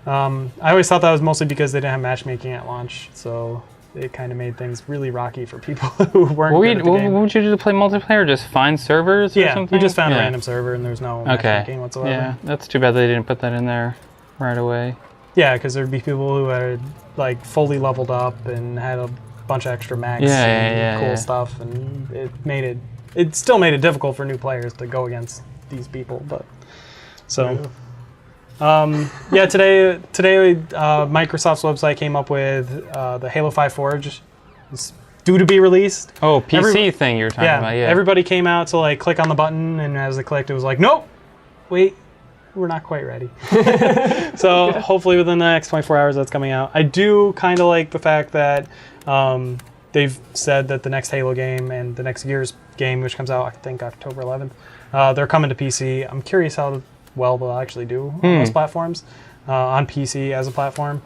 Speaker 5: I always thought that was mostly because they didn't have matchmaking at launch, so it kind of made things really rocky for people who weren't good at the game.
Speaker 4: What would you do to play multiplayer? Just find servers or something?
Speaker 5: You just found a random server and there's no matchmaking whatsoever.
Speaker 4: Yeah, that's too bad they didn't put that in there right away.
Speaker 5: Yeah, because there'd be people who had like fully leveled up and had a bunch of extra max and cool stuff, and it still made it difficult for new players to go against these people. But today Microsoft's website came up with the Halo 5 Forge is due to be released.
Speaker 4: Oh, PC thing you were talking about. Yeah,
Speaker 5: everybody came out to like click on the button, and as they clicked, it was like, nope, wait, we're not quite ready. So hopefully within the next 24 hours that's coming out. I do kind of like the fact that they've said that the next Halo game and the next Gears game, which comes out I think October 11th, they're coming to PC. I'm curious how well they'll actually do on those platforms, on PC as a platform.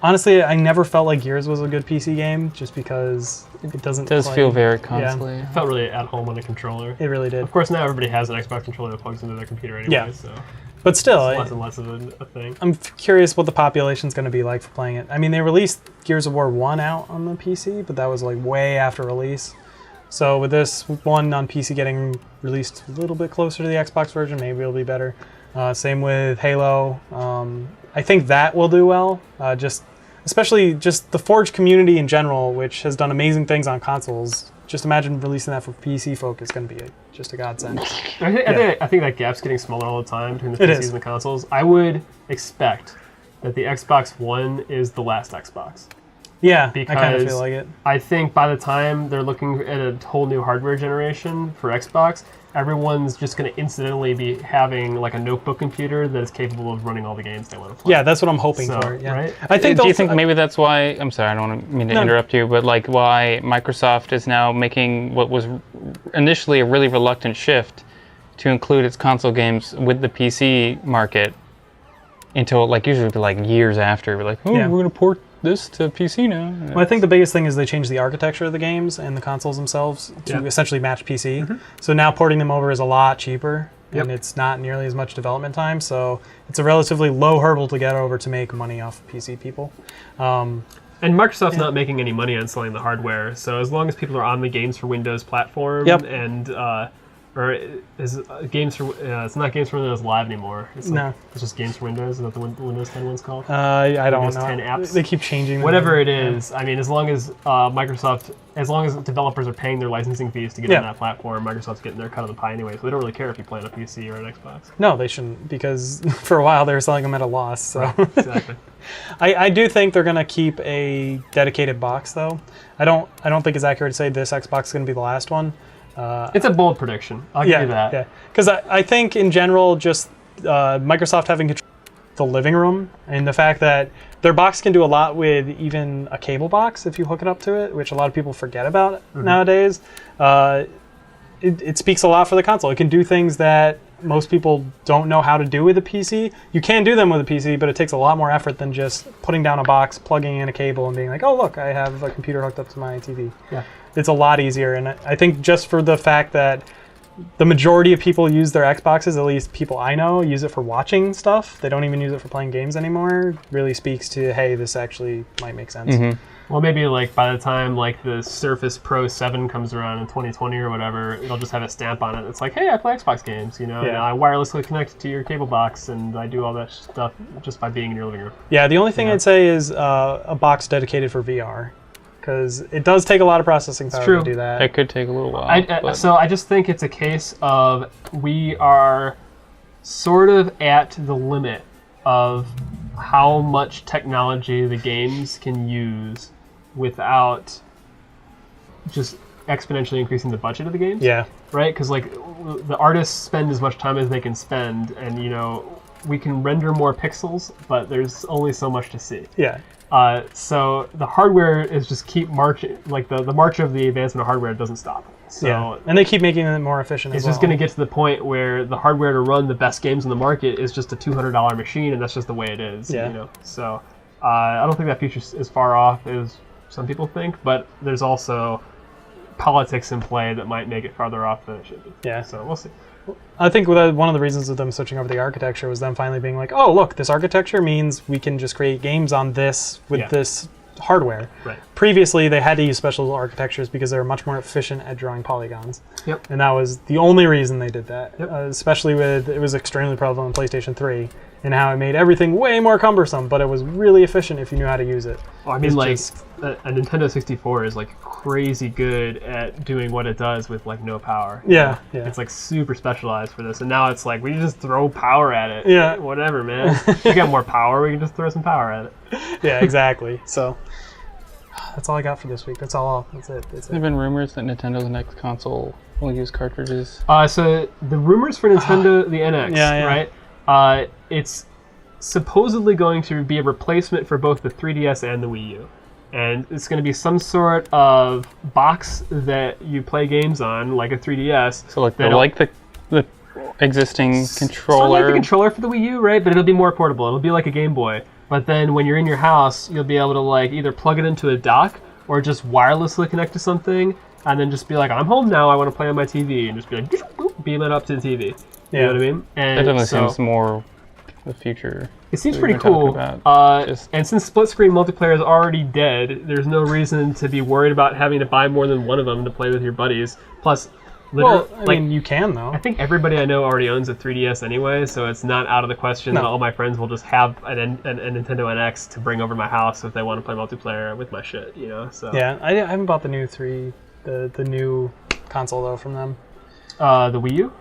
Speaker 5: Honestly, I never felt like Gears was a good PC game just because it doesn't
Speaker 4: feel very console.
Speaker 3: It felt really at home on a controller.
Speaker 5: It really did.
Speaker 3: Of course, now everybody has an Xbox controller that plugs into their computer anyway, so
Speaker 5: but still,
Speaker 3: it's less and less of a thing.
Speaker 5: I'm curious what the population's going to be like for playing it. I mean, they released Gears of War 1 out on the PC, but that was like way after release. So with this one on PC getting released a little bit closer to the Xbox version, maybe it'll be better. Same with Halo. I think that will do well. Especially just the Forge community in general, which has done amazing things on consoles. Just imagine releasing that for PC folk is going to be just a godsend.
Speaker 3: I think that gap's getting smaller all the time between the PCs and the consoles. I would expect that the Xbox One is the last Xbox.
Speaker 5: Yeah,
Speaker 3: because
Speaker 5: I kind of feel like it.
Speaker 3: I think by the time they're looking at a whole new hardware generation for Xbox, everyone's just going to incidentally be having like a notebook computer that is capable of running all the games they want to play.
Speaker 5: Yeah, that's what I'm hoping for. Yeah.
Speaker 3: Right?
Speaker 5: I think.
Speaker 4: Do you think maybe that's why? I'm sorry, I don't want to mean to interrupt you, but like why Microsoft is now making what was initially a really reluctant shift to include its console games with the PC market until like usually like years after. We're like, oh, we're going to port this to PC now.
Speaker 5: Well, I think the biggest thing is they changed the architecture of the games and the consoles themselves to essentially match PC. Mm-hmm. So now porting them over is a lot cheaper, and it's not nearly as much development time. So it's a relatively low hurdle to get over to make money off PC people.
Speaker 3: And Microsoft's not making any money on selling the hardware. So as long as people are on the Games for Windows platform and it's not Games for Windows Live anymore. It's just Games for Windows. Is that the Windows 10 one's called?
Speaker 5: I don't
Speaker 3: Windows
Speaker 5: know.
Speaker 3: 10 apps.
Speaker 5: They keep changing them.
Speaker 3: Whatever it is, I mean, as long as as long as developers are paying their licensing fees to get on that platform, Microsoft's getting their cut of the pie anyway. So they don't really care if you play on a PC or an Xbox.
Speaker 5: No, they shouldn't, because for a while they were selling them at a loss. So
Speaker 3: exactly.
Speaker 5: I do think they're going to keep a dedicated box, though. I don't think it's accurate to say this Xbox is going to be the last one.
Speaker 3: It's a bold prediction. I'll give you that.
Speaker 5: Yeah, because I think in general, just Microsoft having control of the living room and the fact that their box can do a lot with even a cable box if you hook it up to it, which a lot of people forget about nowadays. It speaks a lot for the console. It can do things that most people don't know how to do with a PC. You can do them with a PC, but it takes a lot more effort than just putting down a box, plugging in a cable, and being like, oh, look, I have a computer hooked up to my TV. Yeah. It's a lot easier, and I think just for the fact that the majority of people use their Xboxes, at least people I know, use it for watching stuff. They don't even use it for playing games anymore. Really speaks to, hey, this actually might make sense.
Speaker 3: Mm-hmm. Well, maybe like by the time like the Surface Pro 7 comes around in 2020 or whatever, it'll just have a stamp on it. It's like, hey, I play Xbox games, and I wirelessly connect to your cable box, and I do all that stuff just by being in your living room. Yeah,
Speaker 5: the only thing I'd say is a box dedicated for VR. Because it does take a lot of processing power to do that.
Speaker 4: It could take a little while.
Speaker 3: So I just think it's a case of we are sort of at the limit of how much technology the games can use without just exponentially increasing the budget of the games.
Speaker 5: Yeah.
Speaker 3: Right? Because like the artists spend as much time as they can spend, and we can render more pixels, but there's only so much to see.
Speaker 5: Yeah.
Speaker 3: So the hardware is just keep marching, like the march of the advancement of hardware doesn't stop. So
Speaker 5: and they keep making it more efficient.
Speaker 3: It's just going to get to the point where the hardware to run the best games in the market is just a $200 machine, and that's just the way it is.
Speaker 5: Yeah.
Speaker 3: So I don't think that future is far off as some people think, but there's also politics in play that might make it farther off than it should be.
Speaker 5: Yeah.
Speaker 3: So we'll see.
Speaker 5: I think one of the reasons of them switching over the architecture was them finally being like, oh, look, this architecture means we can just create games on this with this hardware.
Speaker 3: Right.
Speaker 5: Previously, they had to use special architectures because they were much more efficient at drawing polygons.
Speaker 3: Yep.
Speaker 5: And that was the only reason they did that.
Speaker 3: Yep.
Speaker 5: Especially it was extremely prevalent on PlayStation 3 and how it made everything way more cumbersome, but it was really efficient if you knew how to use it.
Speaker 3: Well, I mean, a Nintendo 64 is like crazy good at doing what it does with like no power.
Speaker 5: Yeah.
Speaker 3: It's like super specialized for this, and now it's like we just throw power at it.
Speaker 5: Yeah.
Speaker 3: Whatever, man. We got more power. We can just throw some power at it.
Speaker 5: Yeah, exactly. So that's all I got for this week. That's all. That's it.
Speaker 4: There have been rumors that Nintendo's next console will use cartridges.
Speaker 3: So the rumors for Nintendo, the NX, right? It's supposedly going to be a replacement for both the 3DS and the Wii U. And it's going to be some sort of box that you play games on, like a 3DS.
Speaker 4: So like the existing controller.
Speaker 3: Sort of like the controller for the Wii U, right? But it'll be more portable. It'll be like a Game Boy. But then when you're in your house, you'll be able to like either plug it into a dock or just wirelessly connect to something, and then just be like, I'm home now, I want to play on my TV, and just be like, beam it up to the TV. You know what I mean? And
Speaker 4: that definitely seems more the future.
Speaker 3: It seems
Speaker 4: that
Speaker 3: pretty
Speaker 4: we've been talking
Speaker 3: cool.
Speaker 4: about. Just-
Speaker 3: And since split screen multiplayer is already dead, there's no reason to be worried about having to buy more than one of them to play with your buddies. Plus,
Speaker 5: Well, I mean, you can though.
Speaker 3: I think everybody I know already owns a 3DS anyway, so it's not out of the question that all my friends will just have a Nintendo NX to bring over to my house if they want to play multiplayer with my shit, you know? So
Speaker 5: Yeah, I haven't bought the new the new console though from them.
Speaker 3: The Wii U?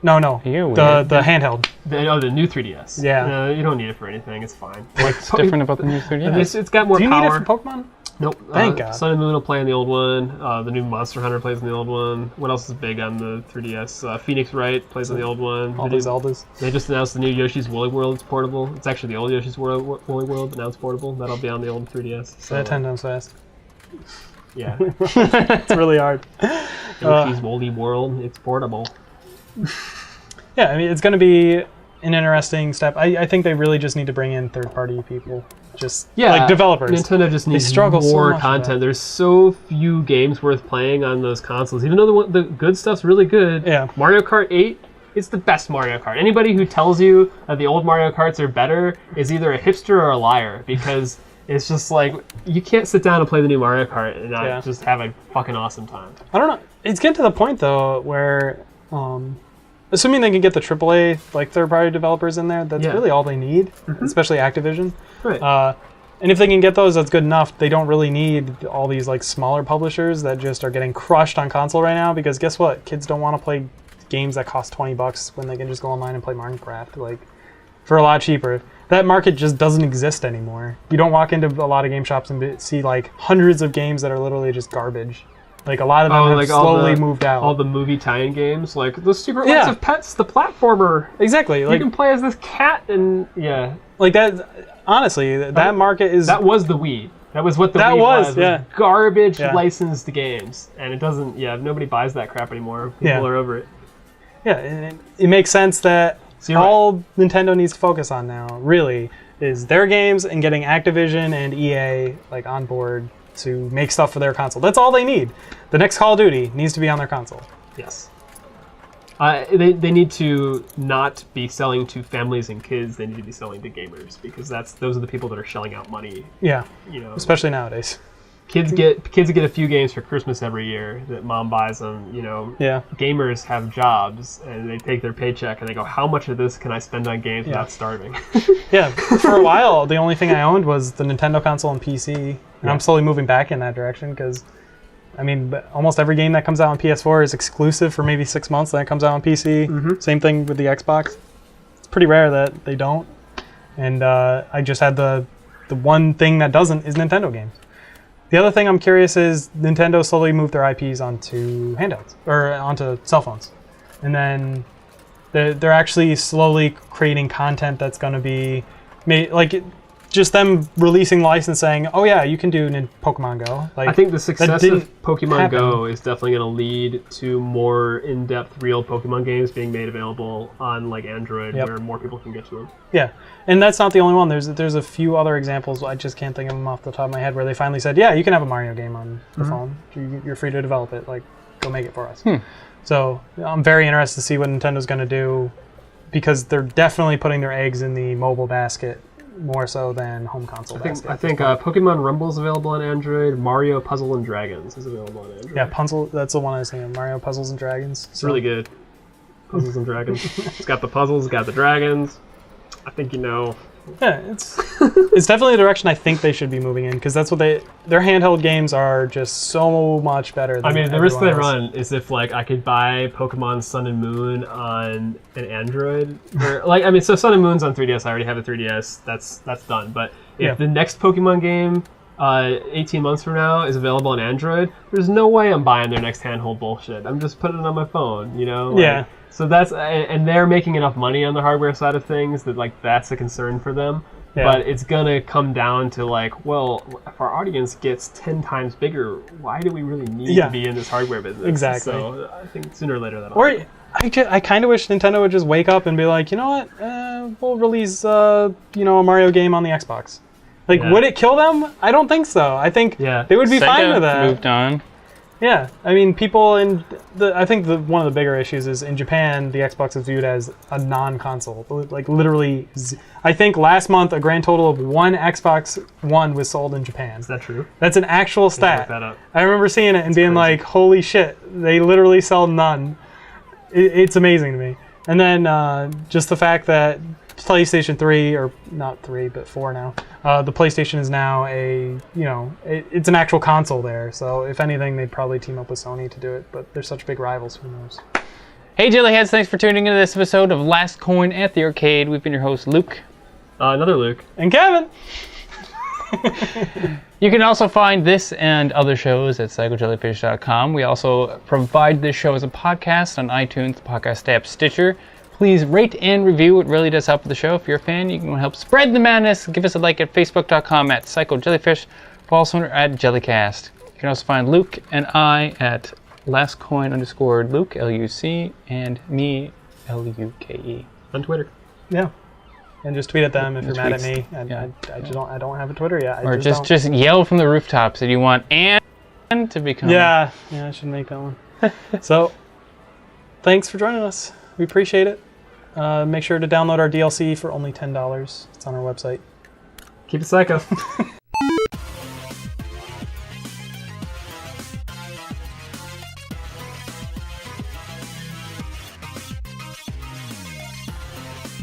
Speaker 5: No,
Speaker 4: You
Speaker 5: the handheld.
Speaker 3: The new 3DS.
Speaker 5: Yeah.
Speaker 3: No, you don't need it for anything. It's fine.
Speaker 4: What's different about the new 3DS?
Speaker 3: It's got more
Speaker 5: Do you
Speaker 3: power.
Speaker 5: need it for Pokemon?
Speaker 3: Nope.
Speaker 5: Thank God.
Speaker 3: Sun and Moon will play in the old one. The new Monster Hunter plays in the old one. What else is big on the 3DS? Phoenix Wright plays in the old one.
Speaker 5: All these Zeldas.
Speaker 3: They just announced the new Yoshi's Woolly World. It's portable. It's actually the old Yoshi's Woolly World, but now it's portable. That'll be on the old 3DS. So,
Speaker 5: 10 times fast.
Speaker 3: yeah.
Speaker 5: It's really hard.
Speaker 3: Yoshi's Woolly World. It's portable.
Speaker 5: Yeah, I mean, it's going to be an interesting step. I think they really just need to bring in third-party people. Just like developers.
Speaker 3: Nintendo just needs
Speaker 5: struggle so
Speaker 3: more
Speaker 5: much with that.
Speaker 3: content. There's so few games worth playing on those consoles. Even though the good stuff's really good.
Speaker 5: Yeah.
Speaker 3: Mario Kart 8 is the best Mario Kart. Anybody who tells you that the old Mario Karts are better is either a hipster or a liar, because it's just like you can't sit down and play the new Mario Kart and not just have a fucking awesome time.
Speaker 5: I don't know. It's getting to the point though where, assuming they can get the AAA like third-party developers in there, that's really all they need, especially Activision.
Speaker 3: Right.
Speaker 5: And if they can get those, that's good enough. They don't really need all these like smaller publishers that just are getting crushed on console right now. Because guess what? Kids don't want to play games that cost $20 when they can just go online and play Minecraft like for a lot cheaper. That market just doesn't exist anymore. You don't walk into a lot of game shops and see like hundreds of games that are literally just garbage. Like a lot of them have slowly moved out.
Speaker 3: All the movie tie-in games, like The Secret Life of Pets, the platformer.
Speaker 5: Exactly.
Speaker 3: You can play as this cat and
Speaker 5: like that. Honestly, that market is.
Speaker 3: That was the Wii. That was what the Wii was.
Speaker 5: Yeah.
Speaker 3: Garbage licensed games, and it doesn't. Yeah, nobody buys that crap anymore. People are over it.
Speaker 5: Yeah, and it makes sense that all Nintendo needs to focus on now, really, is their games and getting Activision and EA like on board to make stuff for their console. That's all they need. The next Call of Duty needs to be on their console.
Speaker 3: Yes. They need to not be selling to families and kids. They need to be selling to gamers, because those are the people that are shelling out money.
Speaker 5: Yeah.
Speaker 3: You know,
Speaker 5: especially nowadays.
Speaker 3: Kids get a few games for Christmas every year that mom buys them. You know.
Speaker 5: Yeah.
Speaker 3: Gamers have jobs and they take their paycheck and they go, how much of this can I spend on games without starving?
Speaker 5: Yeah. For a while, the only thing I owned was the Nintendo console and PC, and I'm slowly moving back in that direction because. I mean, almost every game that comes out on PS4 is exclusive for maybe 6 months, then it comes out on PC. Same thing with the Xbox. It's pretty rare that they don't. And I just had the one thing that doesn't is Nintendo games. The other thing I'm curious is Nintendo slowly moved their IPs onto handhelds, or onto cell phones. And then they're actually slowly creating content that's going to be made, like... Just them releasing license saying, "Oh yeah, you can do Pokemon Go." Like,
Speaker 3: I think the success of Pokemon
Speaker 5: happen.
Speaker 3: Go is definitely going to lead to more in-depth, real Pokemon games being made available on like Android, where more people can get to them.
Speaker 5: Yeah, and that's not the only one. There's a few other examples. I just can't think of them off the top of my head where they finally said, "Yeah, you can have a Mario game on the phone. You're free to develop it. Like, go make it for us." So I'm very interested to see what Nintendo's going to do, because they're definitely putting their eggs in the mobile basket. More so than home console.
Speaker 3: I think Pokemon Rumble is available on Android. Mario Puzzle and Dragons is available on Android.
Speaker 5: Yeah, Puzzle. That's the one I was thinking. Mario Puzzles and Dragons.
Speaker 3: It's really good. Puzzles and Dragons. It's got the puzzles. It's got the dragons. I think you know.
Speaker 5: Yeah, it's definitely a direction I think they should be moving in, because that's what their handheld games are just so much better than
Speaker 3: the risk they run is if like I could buy Pokemon Sun and Moon on an Android, or so Sun and Moon's on 3DS. I already have a 3DS. That's done. But if the next Pokemon game 18 months from now is available on Android, there's no way I'm buying their next handheld bullshit. I'm just putting it on my phone, you know?
Speaker 5: Yeah.
Speaker 3: So and they're making enough money on the hardware side of things that like that's a concern for them. Yeah. But it's gonna come down to like, well, if our audience gets 10 times bigger, why do we really need to be in this hardware business?
Speaker 5: Exactly.
Speaker 3: So I think sooner or later that'll
Speaker 5: happen. I kind of wish Nintendo would just wake up and be like, you know what, we'll release a Mario game on the Xbox. Like, would it kill them? I don't think so. I think they would be fine with that.
Speaker 4: Moved on.
Speaker 5: Yeah, I mean, people I think one of the bigger issues is in Japan, the Xbox is viewed as a non-console. Like literally, I think last month a grand total of 1 Xbox One was sold in Japan.
Speaker 3: Is that true?
Speaker 5: That's an actual stat.
Speaker 3: Look that up.
Speaker 5: I remember seeing it and being
Speaker 3: crazy.
Speaker 5: like, "Holy shit!" They literally sell none. It's amazing to me. And then just the fact that PlayStation 3, or not 3, but 4 now, the PlayStation is now it's an actual console there. So if anything, they'd probably team up with Sony to do it. But they're such big rivals, who knows?
Speaker 4: Hey Jellyheads, thanks for tuning into this episode of Last Coin at the Arcade. We've been your host, Luke.
Speaker 3: Another Luke.
Speaker 5: And Kevin!
Speaker 4: You can also find this and other shows at psychojellyfish.com. We also provide this show as a podcast on iTunes, the podcast app, Stitcher. Please rate and review. It really does help the show. If you're a fan, you can help spread the madness. Give us a like at facebook.com at psychojellyfish. Follow us at Jellycast. You can also find Luke and I at lastcoin_Luke, L-U-C, and me, L-U-K-E.
Speaker 3: On Twitter.
Speaker 5: Yeah. And just tweet at them if
Speaker 4: And
Speaker 5: you're mad at
Speaker 4: tweets.
Speaker 5: me.
Speaker 4: Yeah.
Speaker 5: I don't have a Twitter yet.
Speaker 4: Or just yell from the rooftops that you want Anne to become.
Speaker 5: Yeah, I should make that one. So, thanks for joining us. We appreciate it. Make sure to download our DLC for only $10. It's on our website.
Speaker 3: Keep it psycho.